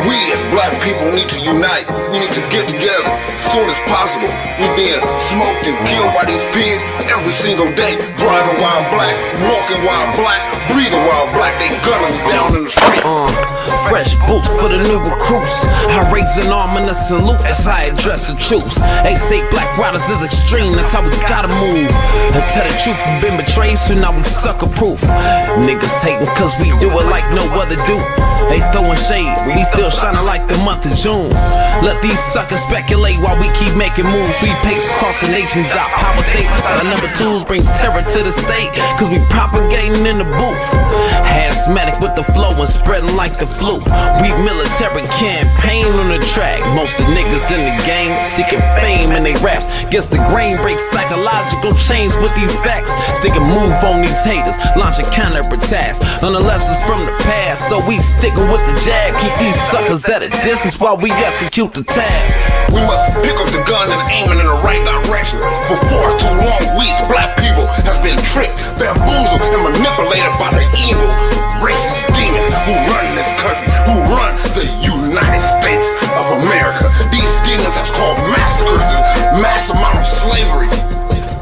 We as black people need to unite. We need to get together as soon as possible. We're being smoked and killed by these pigs every single day. Driving while black, walking while black, breathing while black. They gun us down in the street. Fresh boots for the new recruits. I raise an arm and a salute as I address the troops. They say black riders is extreme, that's how we gotta move. I tell the truth, we've been betrayed, so now we sucker proof. Niggas hating cause we do it like no other do. They throwing shade, but we still shining like the month of June. Let these suckers speculate while we keep making moves. We pace across the nation, drop power statements. Our number twos bring terror to the state, cause we propagating in the booth. Asthmatic with the flow and spreading like the flu. We military campaign on the track. Most of niggas in the game seeking fame in they raps. Guess the grain breaks psychological chains with these facts. Stick and move on these haters, launching counter-attacks. Learn the lessons from the past, so we sticking with the jab. Keep these suckers at a distance while we execute the task. We must pick up the gun and aim it in the right direction. For far too long, we as black people have been tricked, bamboozled, and manipulated by the evil, racist demons who run this country, who run the United States of America. These demons have caused massacres and mass amount of slavery.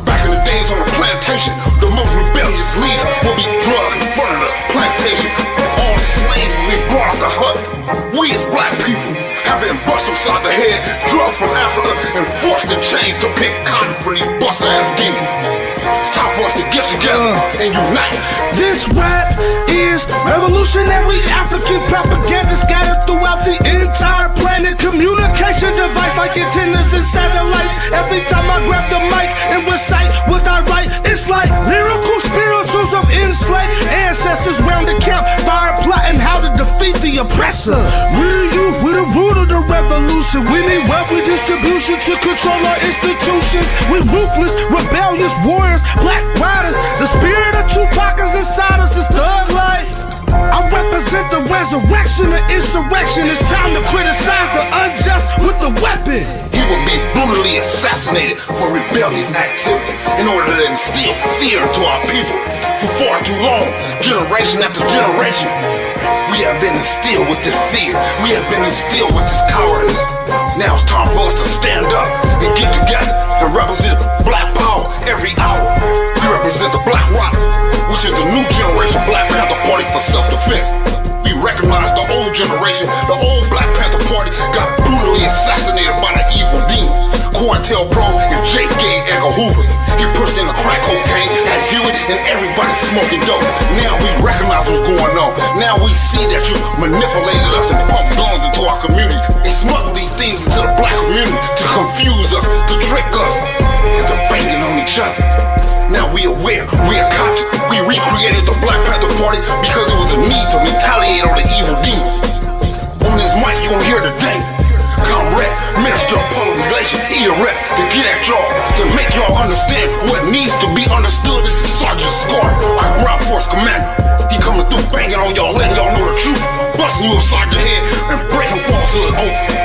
Back in the days on the plantation, the most rebellious leader will be drugged in front of the plantation. All the slaves will be brought out the hut. We as black people have been bust upside the head, drugged from Africa, and forced in chains to pick cotton for these bust-ass demons. It's time for us to get together and unite. This rap is revolutionary. African propaganda scattered throughout the entire planet. Communication device like antennas and satellites. Every time I grab the mic and recite what I write, it's like lyrical spirituals of enslaved ancestors round the camp fire plotting how to defeat the oppressor. We the youth, we the root of the revolution. We need wealth redistribution to control our institutions. We ruthless, rebellious warriors, black riders. The spirit of Tupac is inside us, it's thug life. I represent the resurrection of insurrection. It's time to criticize the unjust with the weapon. He will be brutally assassinated for rebellious activity in order to instill fear into our people. For far too long, generation after generation, we have been instilled with this fear. We have been instilled with this cowardice. Now it's time for us to stand up and get together and represent black power every hour. We represent the Black Riders, which is the new generation Black Panther Party for self-defense. We recognize the old generation, the old Black Panther Party got brutally assassinated by the evil demon, COINTELPRO and J.K. Edgar Hoover. He pushed in the crack cocaine, had Hewitt, and everybody smoking dope. Now we recognize what's going on. Now we see that you manipulated us and pumped guns into our community and smuggled these things into the black community to confuse us, to trick us, and to banging on each other. Now we aware, we are conscious. We recreated the Black Panther Party because it was a need to retaliate on the evil demons. On this mic you gon' hear today, Comrade, Minister of Public Relations, E-Rep, to get at y'all, to make y'all understand what needs to be understood. This is Sergeant Scar, our ground force commander. He coming through banging on y'all, letting y'all know the truth, busting you upside the head and breaking falsehood open.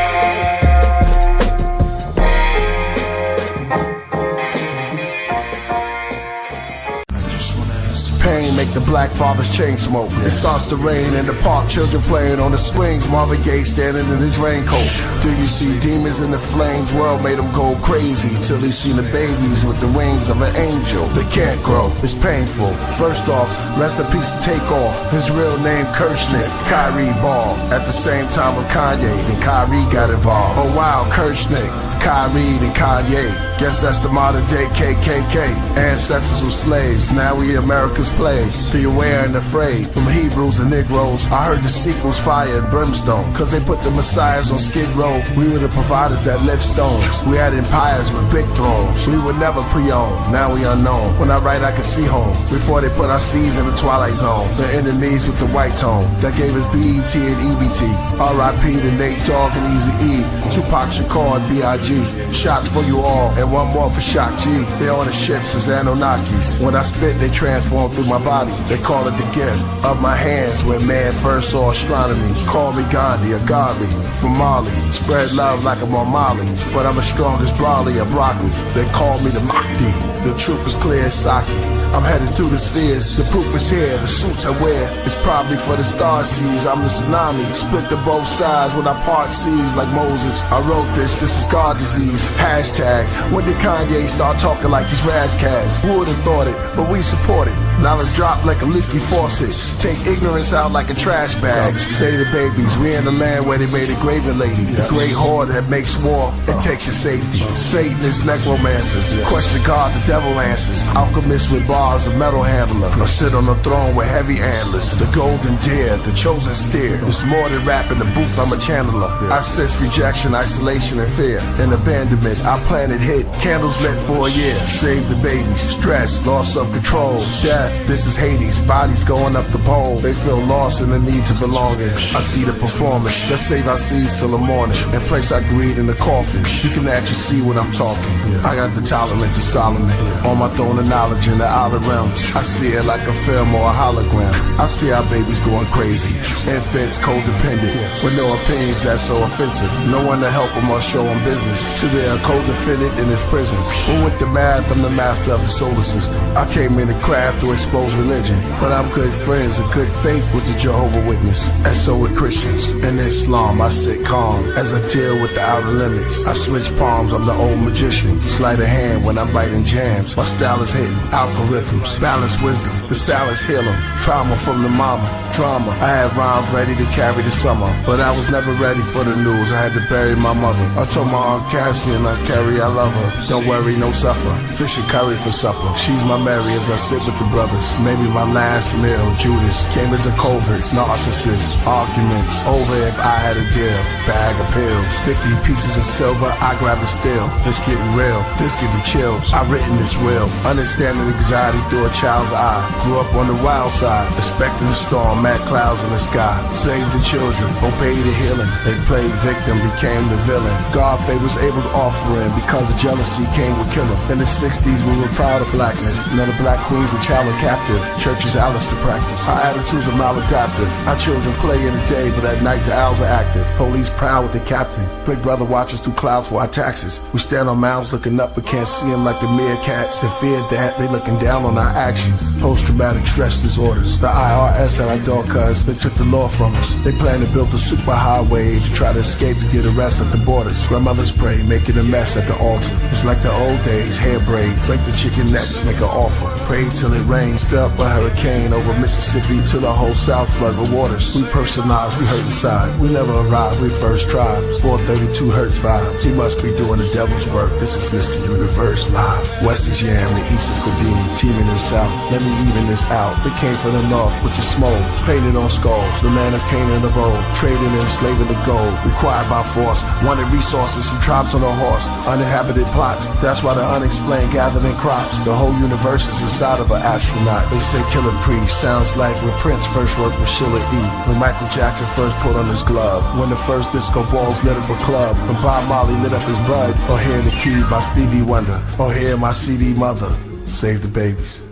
Pain make the black fathers chain smoke. It starts to rain in the park, children playing on the swings. Marvin Gaye standing in his raincoat. Do you see demons in the flames? World made them go crazy till he seen the babies with the wings of an angel. They can't grow, it's painful. First off, rest in peace to Takeoff. His real name Kirchnick, Kyrie Ball. At the same time with Kanye, and Kyrie got involved. Oh wow, Kirchnick, Kyrie and Kanye. Guess that's the modern day KKK. Ancestors were slaves, now we America's plagues. Be aware and afraid. From Hebrews to Negroes, I heard the sequels fire and brimstone. Cause they put the messiahs on Skid Row. We were the providers that lift stones. We had empires with big thrones. We were never pre-owned, now we unknown. When I write I can see home. Before they put our seeds in the twilight zone. The enemies with the white tone that gave us BET and EBT. R.I.P. to Nate Dogg and Easy E. Tupac Shakur and B.I.G. Shots for you all, and one more for Shock G. They on the ships as Anunnakis. When I spit, they transform through my body. They call it the gift of my hands when man first saw astronomy. Call me Gandhi, a godly from Mali. Spread love like I'm on Molly, but I'm as strong as broccoli or broccoli. They call me the Mahdi. The truth is clear as sake. I'm headed through the spheres, the proof is here. The suits I wear is probably for the star seas. I'm the tsunami, split to both sides when I part seas like Moses. I wrote this is God disease. Hashtag, when did Kanye start talking like he's Razzcast? Who would've thought it, but we support it. Knowledge drop like a leaky faucet. Take ignorance out like a trash bag. Say to babies, we in the land where they made a graven lady. The great horde that makes war and takes your safety. Satanists, necromancers. Question God, the devil answers. Alchemists with bars, a metal handler. Or sit on a throne with heavy antlers. The golden deer, the chosen steer. It's more than rap in the booth, I'm a channeler. I sense rejection, isolation, and fear. And abandonment, our planet hit. Candles lit for a year. Save the babies. Stress, loss of control. Death, this is Hades. Bodies going up the pole. They feel lost in the need to belonging. I see the performance. Let's save our seeds till the morning. And place our greed in the coffin. You can actually see what I'm talking. I got the tolerance of Solomon. On my throne of knowledge in the outer realms. I see it like a film or a hologram. I see our babies going crazy. Infants codependent. With no opinions that's so offensive. No one to help them or show them business. So they are co-defendant in his prisons. But with the math, I'm the master of the solar system. I came in to craft to expose religion. But I'm good friends and good faith with the Jehovah Witness. And so with Christians. In Islam, I sit calm as I deal with the outer limits. I switch palms, I'm the old magician. Sleight of hand when I'm writing jams. My style is hitting algorithms. Balance wisdom, the silence healer. Trauma from the mama, drama. I had rhymes ready to carry the summer. But I was never ready for the news, I had to bury my mother. I told my Aunt Cassie and Aunt Carrie I love her. Don't worry, no suffer. Fish and curry for supper. She's my Mary as I sit with the brothers. Maybe my last meal, Judas, came as a covert. Narcissist, arguments, over if I had a deal. Bag of pills, 50 pieces of silver, I grab a steel. This getting real, this giving chills. I written this will, understanding anxiety through a child's eye. Grew up on the wild side, expecting the storm, mad clouds in the sky. Save the children, obey the healing. They played victim, became the villain. God favors Abel's offering because the jealousy came with killing. In the 60s we were proud of blackness. None of black queens were child or captive. Churches Alice to practice. Our attitudes are maladaptive. Our children play in the day, but at night the owls are active. Police proud with the captain. Big brother watches through clouds for our taxes. We stand on mounds looking up but can't see them like the meerkats. And fear that they looking down on our actions. Post-traumatic stress disorders. The IRS at our door cuz they took the law from us. They plan to build a superhighway to try to escape and get arrested at the borders. Grandmothers pray, making a mess at the altar. It's like the old days, hair braids, like the chicken necks, make an offer. Pray till it rains, stir up a hurricane over Mississippi till the whole South flood with waters. We personalize, we hurt inside. We never arrive, we first try. 432 Hertz vibes. He must be doing the devil's work. This is Mr. Universe live. West is Yam, the East is Codeine, teaming in South. Let me even this out. They came from the North, which is smoke, painted on skulls. The land of Canaan of old, trading and enslaving the gold. Required by force, wanted resources, some tribes on a horse. Uninhabited plots, that's why the unexplained gathered in crops. The whole universe is inside of an astronaut. They say Killer Priest sounds like when Prince first worked with Sheila E. When Michael Jackson first put on his glove. When the first disco balls lit up a club. When Bob Marley lit up his bud. Or Hear the Key by Stevie Wonder. Or Hear My CD Mother. Save the babies.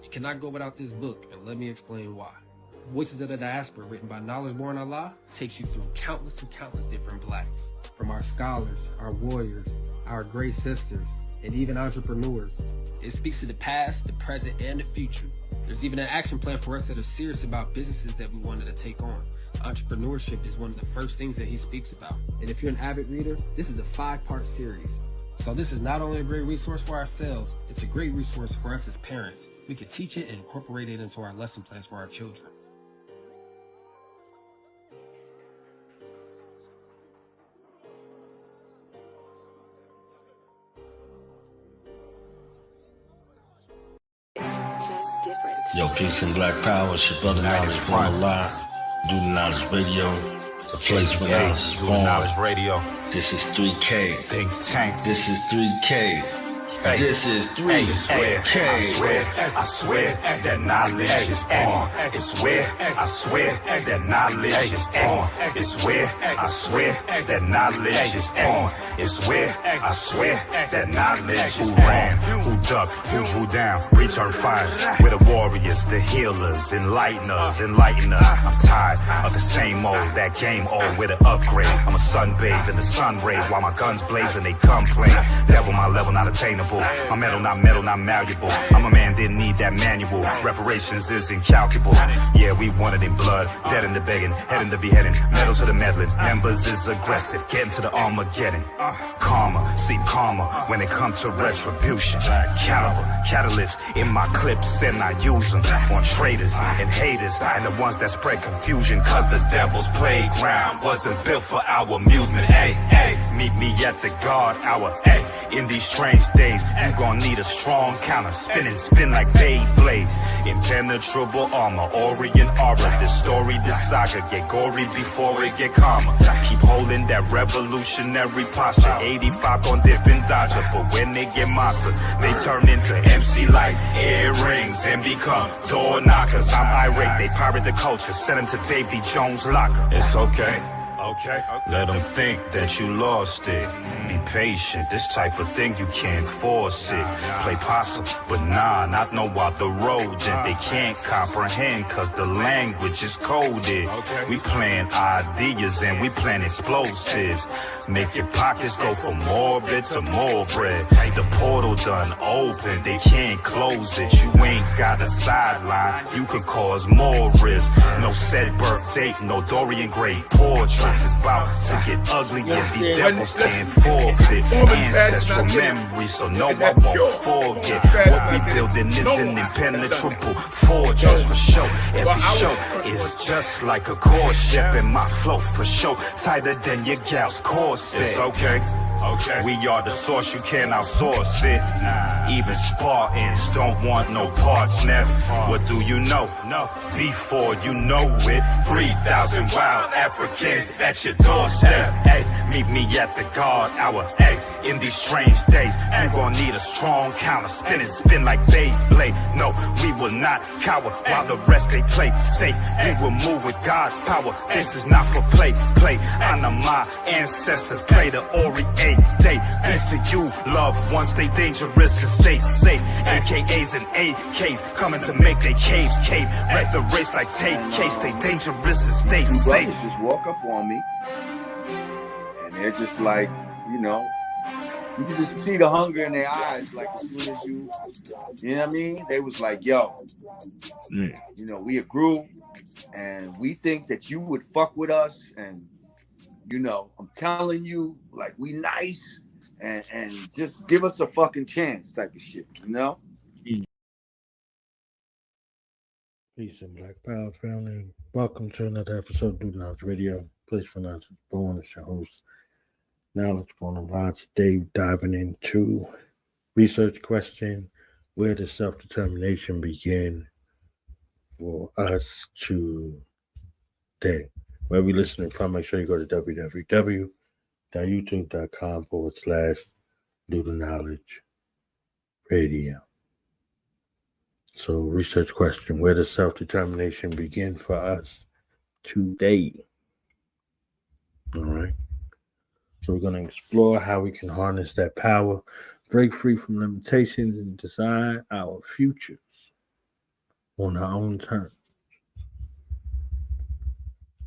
You cannot go without this book, and let me explain why. Voices of the Diaspora, written by Knowledge Born Allah, takes you through countless and countless different blacks. From our scholars, our warriors, our great sisters, and even entrepreneurs. It speaks to the past, the present, and the future. There's even an action plan for us that are serious about businesses that we wanted to take on. Entrepreneurship is one of the first things that he speaks about. And if you're an avid reader, this is a 5-part series. So this is not only a great resource for ourselves, it's a great resource for us as parents. We can teach it and incorporate it into our lesson plans for our children. Yo, peace and black power. It's your brother Knowledge Born Allah. Do the Knowledge Radio. The place where knowledge is born. Knowledge Radio. This is 3K. Think Tank. This is 3K. This is 3. I swear that knowledge is born. It's where I swear that knowledge is born. It's where I swear that knowledge is born. It's where I swear that knowledge is born. Who ducked, who drew down, return fire. We're the warriors, the healers, enlighteners, enlighten us. I'm tired of the same old, that game old with an upgrade. I'm a sunbathed in the sun rays while my guns blazing, they complain. Devil, my level not attainable. My metal, not malleable. I'm a man, didn't need that manual. Reparations is incalculable. Yeah, we want it in blood. Dead in the begging, head in the beheading. Metal to the meddling. Members is aggressive. Getting to the Armageddon. Karma, seem calmer when it comes to retribution. Caliber, catalyst in my clips and I use them on traitors and haters and the ones that spread confusion. Cause the devil's playground wasn't built for our amusement. Hey, meet me at the guard hour. Hey, in these strange days, you gon' need a strong counter. Spin like Beyblade. Impenetrable armor, Orient aura. This story, this saga get gory before it get calmer. Keep holding that revolutionary posture. 85 on dip and dodger, but when they get monster, they turn into MC like earrings and become door knockers. I'm irate, they pirate the culture, send them to Davy Jones' locker. It's okay. Let them think that you lost it. Be patient, this type of thing you can't force it. Play possum, but nah, not know about the road that they can't comprehend cause the language is coded. We plan ideas and we plan explosives. Make your pockets go from more bits to more bread. The portal done open, they can't close it. You ain't got a sideline, you could cause more risk. No set birth date, no Dorian Gray portraits. It's about to get ugly and these devils can't forfeit. Ancestral memory, so no, I won't forget. What we building is an impenetrable fortress for sure. Every show is just like a course ship, and my flow for sure tighter than your gal's corset. It's okay. We are the source, you can't outsource it. Even Spartans don't want no parts, never. What do you know? Before you know it, 3,000 wild Africans at your doorstep. Hey, meet me at the guard hour. Hey, in these strange days, you gon' need a strong counter. Spin like Beyblade. No, we will not cower while the rest they play safe. We will move with God's power. This is not for play. Honor my ancestors, play the Orient day. Peace to you, loved ones, stay dangerous and stay safe. AKAs and AKs coming to make their caves cave. Wreck the race like take case, stay dangerous and stay Two safe. brothers just walk up on me, and they're just like, you know, you can just see the hunger in their eyes. Like as soon as you know what I mean? They was like, yo, you know, we agree, and we think that you would fuck with us, and you know, I'm telling you, like, we nice, and just give us a fucking chance type of shit, you know? Peace and Black Power family. Welcome to another episode of Do Knowledge Radio. Place for Knowledge Born. It's your host, Knowledge Born Alive. Today, diving into research question: where does self-determination begin for us today? Where we listening from, make sure you go to www.youtube.com/Do the Knowledge Radio. So, research question: where does self-determination begin for us today? All right. So, we're going to explore how we can harness that power, break free from limitations, and design our futures on our own terms.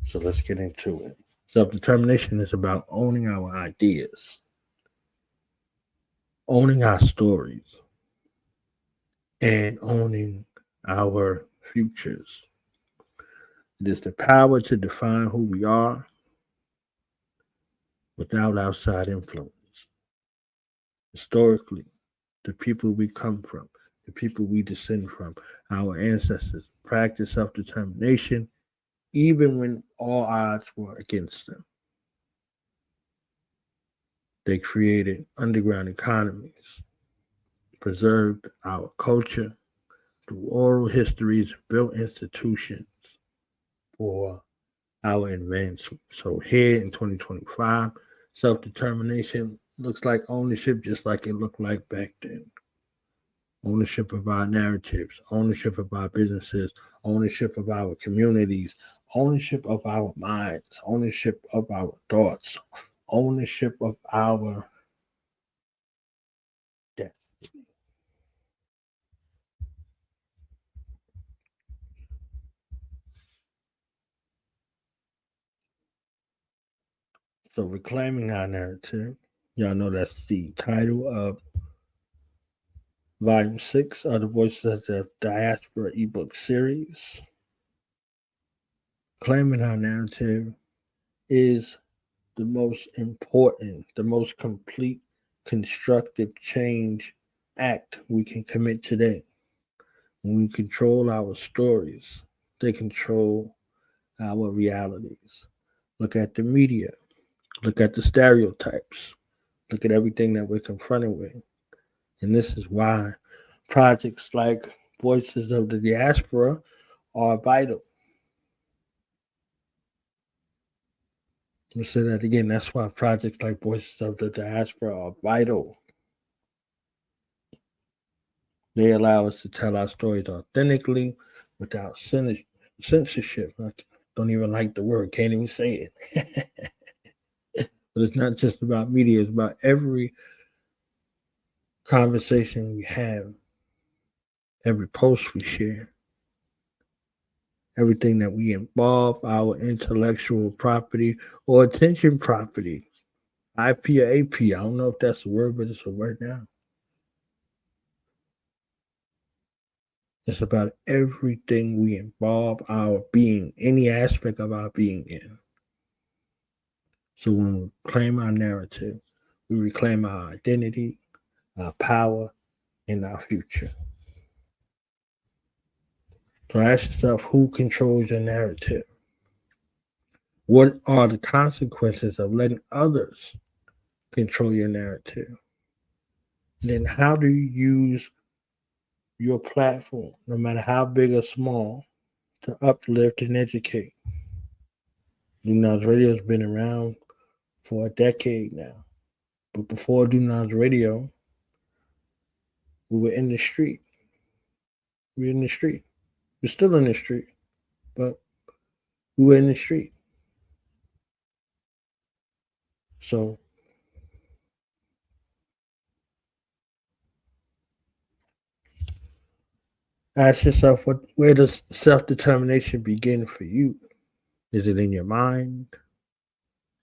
So let's get into it. Self-determination is about owning our ideas, owning our stories, and owning our futures. It is the power to define who we are without outside influence. Historically, the people we come from, the people we descend from, our ancestors practiced self-determination even when all odds were against them. They created underground economies, preserved our culture through oral histories, and built institutions for our advancement. So here in 2025, self-determination looks like ownership just like it looked like back then. Ownership of our narratives, ownership of our businesses, ownership of our communities, ownership of our minds, ownership of our thoughts, ownership of our death. So reclaiming our narrative, y'all know that's the title of Volume 6 of the Voices of the Diaspora ebook series. Claiming our narrative is the most important, the most complete, constructive change act we can commit today. When we control our stories, they control our realities. Look at the media, look at the stereotypes, look at everything that we're confronted with. And this is why projects like Voices of the Diaspora are vital. Let me say that again. That's why projects like Voices of the Diaspora are vital. They allow us to tell our stories authentically without censorship. I don't even like the word, can't even say it. But it's not just about media, it's about every conversation we have, every post we share, everything that we involve our intellectual property or attention property. IP or AP, I don't know if that's a word, but it's a word now. It's about everything we involve our being, any aspect of our being in. So when we reclaim our narrative, we reclaim our identity, our power, and our future. So ask yourself, who controls your narrative? What are the consequences of letting others control your narrative? And then how do you use your platform, no matter how big or small, to uplift and educate? Dunas Radio has been around for a decade now. But before Dunas Radio, we were in the street. We were in the street. We're still in the street, but we were in the street. So ask yourself, where does self-determination begin for you? Is it in your mind?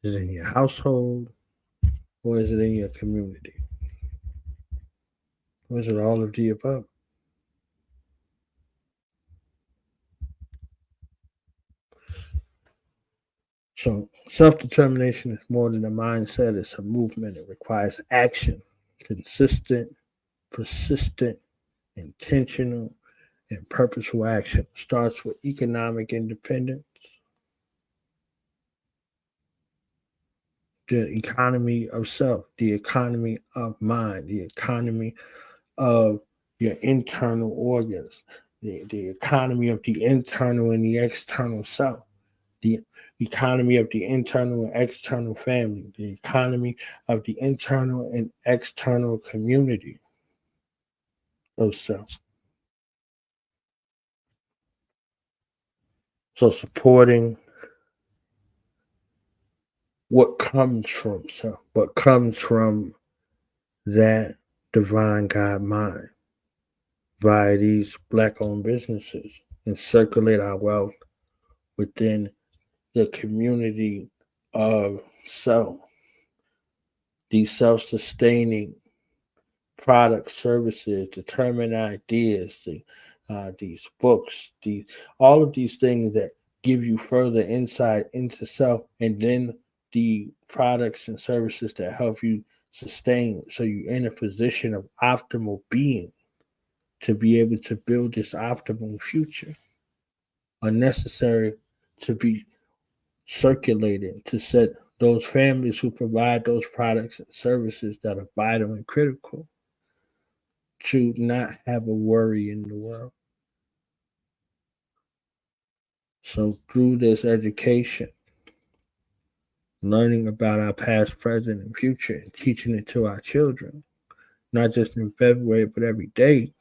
Is it in your household? Or is it in your community? Or is it all of the above? So self-determination is more than a mindset, it's a movement. It requires action, consistent, persistent, intentional, and purposeful action. It starts with economic independence, the economy of self, the economy of mind, the economy of your internal organs, the economy of the internal and the external self, the economy of the internal and external family, the economy of the internal and external community of self. So supporting what comes from self, what comes from that divine God mind via these Black-owned businesses, and circulate our wealth within the community of self, these self-sustaining products, services, determined ideas, these books, all of these things that give you further insight into self, and then the products and services that help you sustain, so you're in a position of optimal being to be able to build this optimal future, are necessary to be circulated to set those families who provide those products and services that are vital and critical to not have a worry in the world. So through this education, learning about our past, present, and future, and teaching it to our children, not just in February, but every day.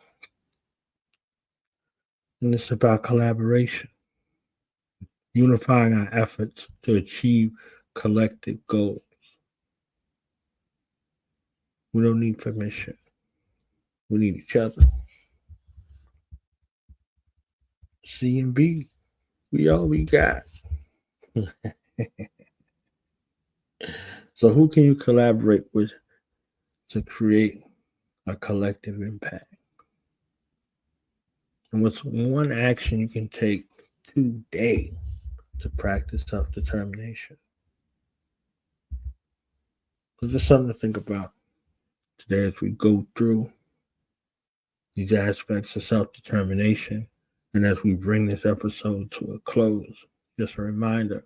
And it's about collaboration, unifying our efforts to achieve collective goals. We don't need permission. We need each other. C and B, we all we got. So who can you collaborate with to create a collective impact? And what's one action you can take today to practice self-determination? So just something to think about today as we go through these aspects of self-determination, and as we bring this episode to a close. Just a reminder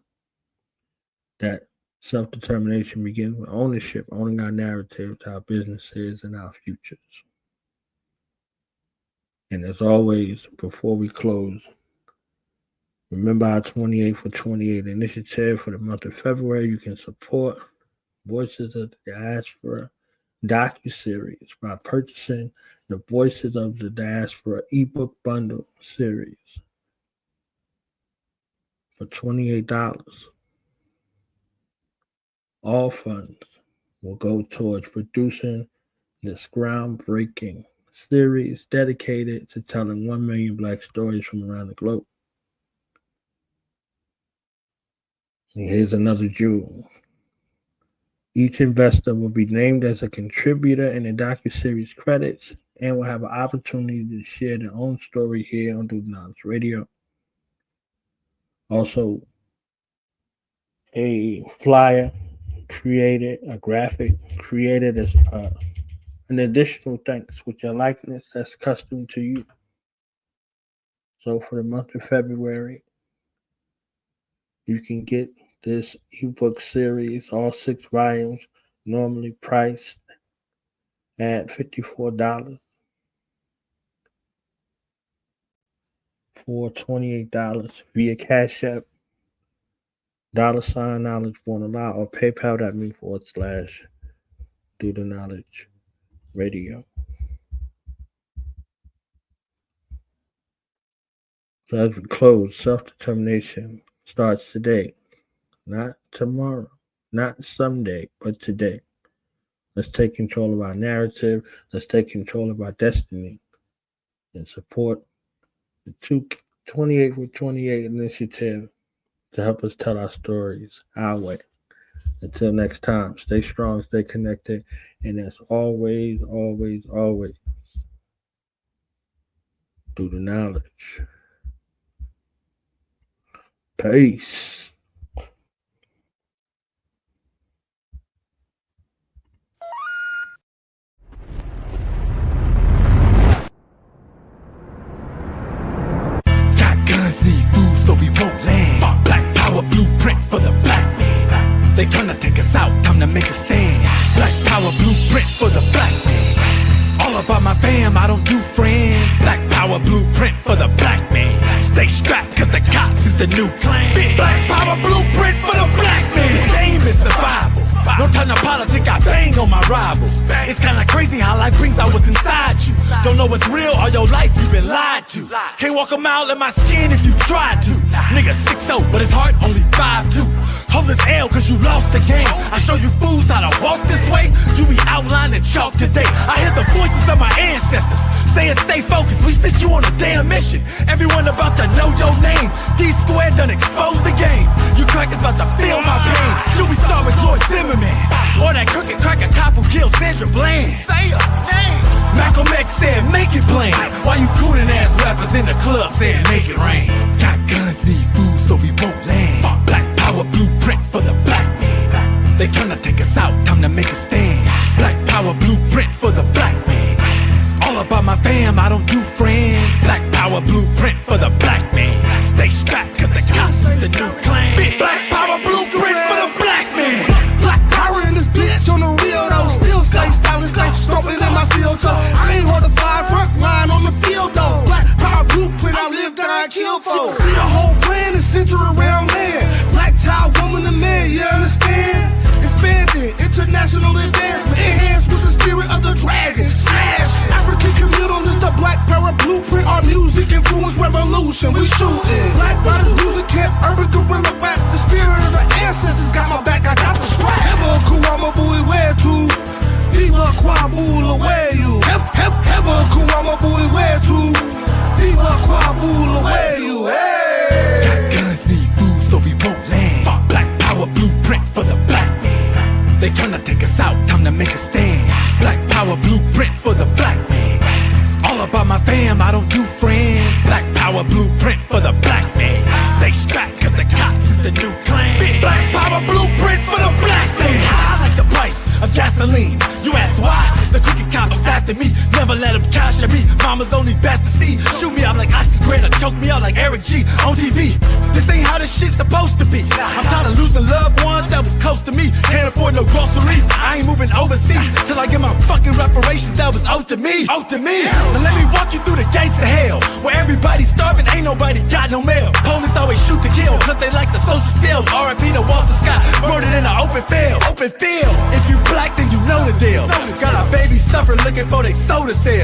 that self-determination begins with ownership, owning our narratives, our businesses, and our futures. And as always, before we close, remember our 28 for 28 initiative for the month of February. You can support Voices of the Diaspora docu-series by purchasing the Voices of the Diaspora ebook bundle series for $28. All funds will go towards producing this groundbreaking series dedicated to telling 1 million Black stories from around the globe. And here's another jewel. Each investor will be named as a contributor in the docuseries credits and will have an opportunity to share their own story here on Do the Knowledge Radio. Also, a flyer created, a graphic created as an additional thanks with your likeness that's custom to you. So for the month of February, you can get this ebook series, all 6 volumes, normally priced at $54 for $28 via Cash App, $ Knowledge Won't Allow, or PayPal.me/Do the Knowledge Radio. So as we close, self-determination starts today, not tomorrow, not someday, but today. Let's take control of our narrative. Let's take control of our destiny and support the 28 for 28 initiative to help us tell our stories our way. Until next time, stay strong, stay connected, and as always, always, always, do the knowledge. Peace. Need food, so we won't land. Black power blueprint for the black man. They tryna take us out, time to make a stand. Black power blueprint for the black man. All about my fam, I don't do friends. Black power blueprint for the black man. Stay strapped, cause the cops is the new clan. Black power blueprint for the black man. The game is survival. No time to politic, I bang on my rivals. It's kinda crazy how life brings out what's inside you. Don't know what's real, all your life you've been lied to. Can't walk a mile in my skin if you tried to. Nigga 6'0", but his heart only 5'2". Hold this L cause you lost the game. I show you fools how to walk this way. You be outlining chalk today. I hear the voices of my ancestors saying stay focused, we sent you on a damn mission. Everyone about to know your name. D-Squared done exposed the game. You crackers about to feel my pain. Should we start with George Zimmerman? Or that crooked cracker cop who killed Sandra Bland? Say a name. Malcolm X said make it plain. Why you cooning ass rappers in the club saying make it rain? Got guns, need food, so we won't land. Black power blueprint for the black man. They tryna take us out, time to make a stand. Black power blueprint for the black man. All about my fam, I don't do friends. Black power blueprint for the black man. Stay strapped, cause the cops is the new clan. Black power blueprint for the black man. Black power in this bitch on the real though. Still stay stylish, stay stomping in my steel toe. I ain't hard to fly, front line on the field though. Black power blueprint, I live, die, kill for. See the whole plan is centered around man. Black child, woman, and man, you understand? personal advancement. Enhanced with the spirit of the dragon. Smash it. African communalist, the black power blueprint. Our music influence revolution. We shootin'. Black Bodies music camp, urban guerrilla rap. The spirit of the ancestors got my back. I got the strap. Hebo kuama bui where to? Viva Kwabula where you? Hebo kuama bui where to? Viva Kwabula where you? Hey. Got guns, need food, so we won't land. Black power blueprint for the black man. They tryna take us out, time to make a stand. Black power blueprint for the black man. All about my fam, I don't do friends. Black power blueprint for the black man. Stay strapped, cause the cops is the new clan. Black power blueprint for the black man. I like the price of gasoline. You ask why? The cookie cops after me. Never let them capture me. Mama's only best to see. Shoot me out like Icy Grin or choke me out like Eric G on TV. This ain't how this shit's supposed to be. I'm tired of losing loved ones that was close to me. Can't afford no groceries. I ain't moving overseas till I get my fucking reparations that was owed to me. Owed to me. Now let me walk you through the gates of hell, where everybody's starving, ain't nobody got no mail. Police always shoot to kill, cause they like the social skills. R.I.P. to Walter Scott, murdered in an open field. Open field. If you black, then you know the deal. Got our babies suffering, looking for they soda sale.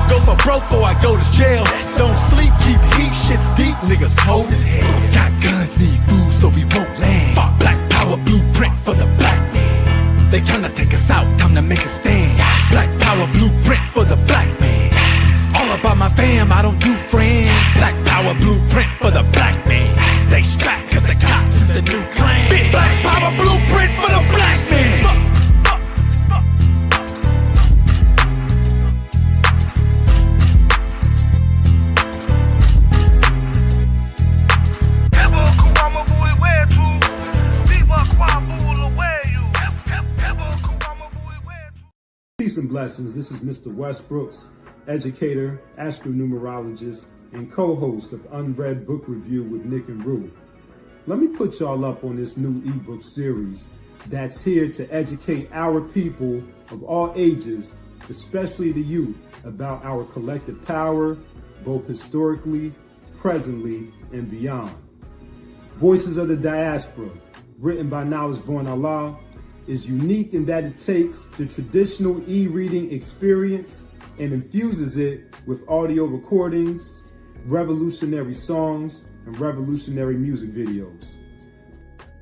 Go for broke before I go to jail. Don't sleep, keep heat, shit's deep, niggas cold as hell. Got guns, need food, so we won't land. Black power blueprint for the black man. They tryna take us out, time to make a stand. Black power blueprint for the black man. All about my fam, I don't do friends. Black power blueprint for the black man. Stay strapped, cause the cops is the new clan. Black power blueprint for the black man. Peace and blessings. This is Mr. Westbrooks, educator, astronumerologist, and co-host of Unread Book Review with Nick and Rue. Let me put y'all up on this new ebook series that's here to educate our people of all ages, especially the youth, about our collective power, both historically, presently, and beyond. Voices of the Diaspora, written by Knowledge Born Allah, is unique in that it takes the traditional e-reading experience and infuses it with audio recordings, revolutionary songs, and revolutionary music videos.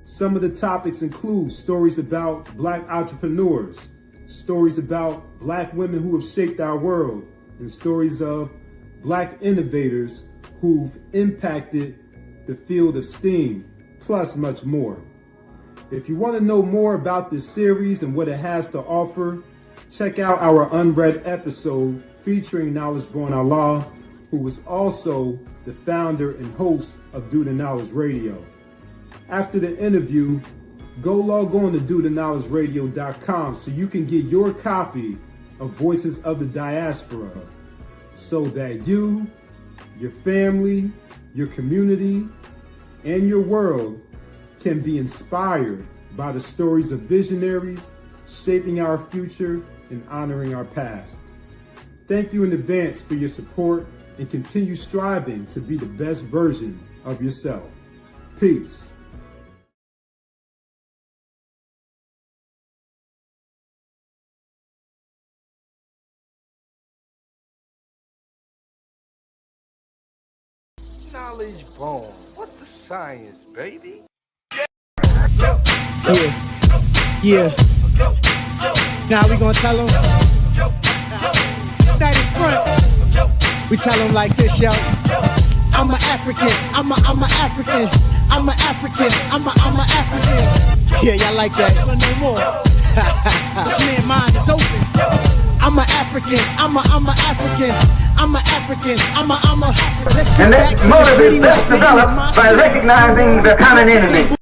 Some of the topics include stories about Black entrepreneurs, stories about Black women who have shaped our world, and stories of Black innovators who've impacted the field of STEAM, plus much more. If you want to know more about this series and what it has to offer, check out our unread episode featuring Knowledge Born Allah, who was also the founder and host of Do the Knowledge Radio. After the interview, go log on to dotheknowledgeradio.com so you can get your copy of Voices of the Diaspora so that you, your family, your community, and your world can be inspired by the stories of visionaries shaping our future and honoring our past. Thank you in advance for your support and continue striving to be the best version of yourself. Peace. Knowledge Born. What's the science, baby? Yeah. Now we gonna tell them. That in front. We tell them like this, yo. I'm an African. I'm a African. I'm an African. I'm a African. Yeah, y'all like that? No more. This man's mind is open. I'm an African. I'm a African. I'm an African. I'm a. Let's get back to the motive is best developed by recognizing the common enemy.